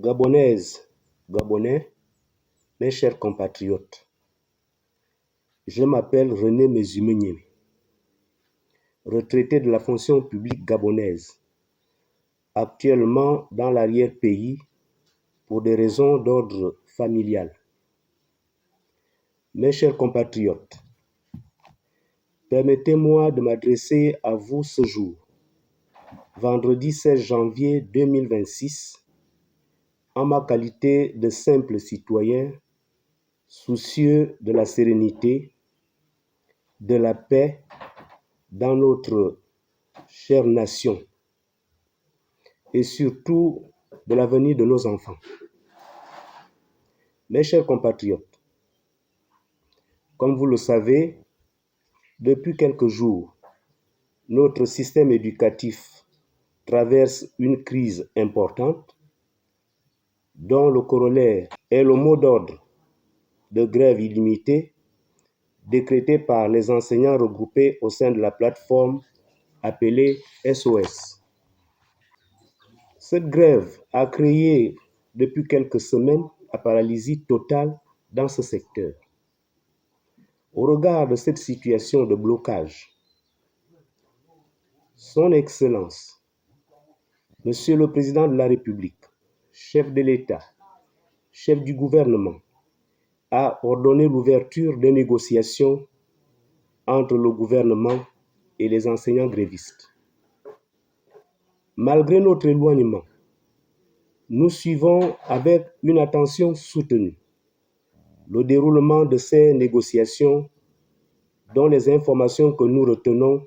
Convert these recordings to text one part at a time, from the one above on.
Gabonaises, Gabonais, mes chers compatriotes, je m'appelle René Mezumenyemi, retraité de la fonction publique gabonaise, actuellement dans l'arrière-pays pour des raisons d'ordre familial. Mes chers compatriotes, permettez-moi de m'adresser à vous ce jour, vendredi 16 janvier 2026, en ma qualité de simple citoyen, soucieux de la sérénité, de la paix dans notre chère nation et surtout de l'avenir de nos enfants. Mes chers compatriotes, comme vous le savez, depuis quelques jours, notre système éducatif traverse une crise importante dont le corollaire est le mot d'ordre de grève illimitée décrété par les enseignants regroupés au sein de la plateforme appelée SOS. Cette grève a créé depuis quelques semaines la paralysie totale dans ce secteur. Au regard de cette situation de blocage, Son Excellence, Monsieur le Président de la République, chef de l'État, chef du gouvernement, a ordonné l'ouverture des négociations entre le gouvernement et les enseignants grévistes. Malgré notre éloignement, nous suivons avec une attention soutenue le déroulement de ces négociations dont les informations que nous retenons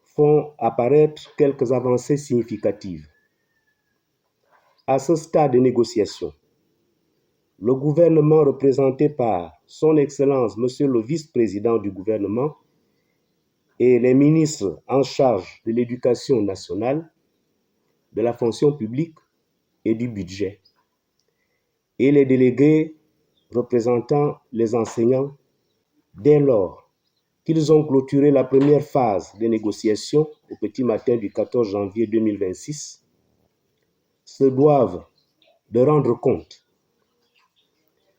font apparaître quelques avancées significatives. À ce stade de négociation, le gouvernement représenté par Son Excellence, Monsieur le Vice-président du gouvernement, et les ministres en charge de l'éducation nationale, de la fonction publique et du budget, et les délégués représentant les enseignants, dès lors qu'ils ont clôturé la première phase des négociations au petit matin du 14 janvier 2026, se doivent de rendre compte.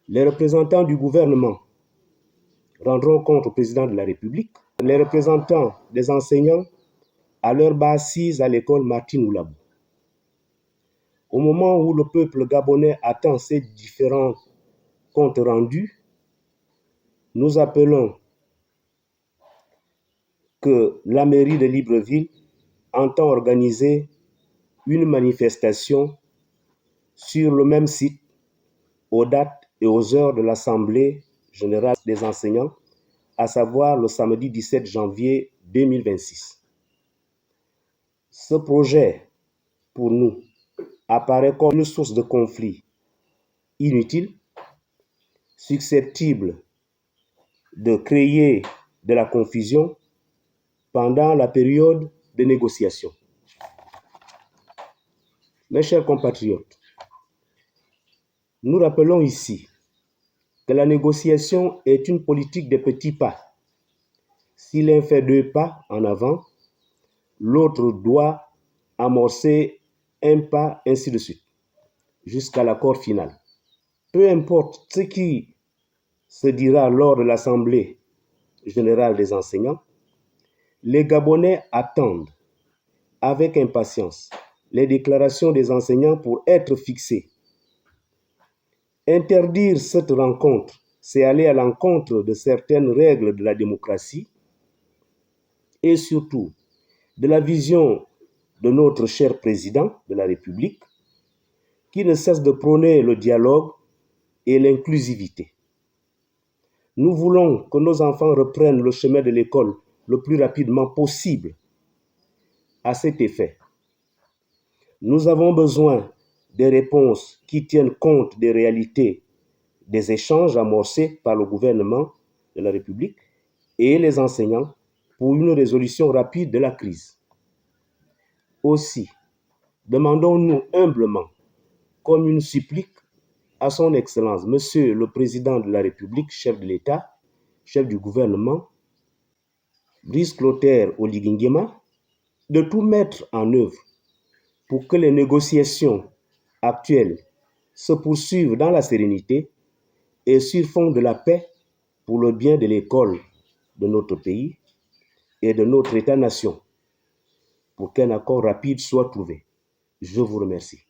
Les représentants du gouvernement rendront compte au président de la République, les représentants des enseignants à leur base assise à l'école Martin Oulabou. Au moment où le peuple gabonais attend ces différents comptes rendus, nous appelons que la mairie de Libreville entend organiser une manifestation sur le même site aux dates et aux heures de l'Assemblée générale des enseignants, à savoir le samedi 17 janvier 2026. Ce projet, pour nous, apparaît comme une source de conflit inutile, susceptible de créer de la confusion pendant la période de négociation. Mes chers compatriotes, nous rappelons ici que la négociation est une politique de petits pas. Si l'un fait 2 pas en avant, l'autre doit amorcer un pas, ainsi de suite, jusqu'à l'accord final. Peu importe ce qui se dira lors de l'Assemblée générale des enseignants, les Gabonais attendent avec impatience les déclarations des enseignants pour être fixées. Interdire cette rencontre, c'est aller à l'encontre de certaines règles de la démocratie et surtout de la vision de notre cher président de la République qui ne cesse de prôner le dialogue et l'inclusivité. Nous voulons que nos enfants reprennent le chemin de l'école le plus rapidement possible. À cet effet, nous avons besoin des réponses qui tiennent compte des réalités des échanges amorcés par le gouvernement de la République et les enseignants pour une résolution rapide de la crise. Aussi, demandons-nous humblement, comme une supplique, à Son Excellence, Monsieur le Président de la République, chef de l'État, chef du gouvernement, Brice Clotaire Oligui Nguema, de tout mettre en œuvre pour que les négociations actuelles se poursuivent dans la sérénité et sur fond de la paix pour le bien de l'école de notre pays et de notre État-nation, pour qu'un accord rapide soit trouvé. Je vous remercie.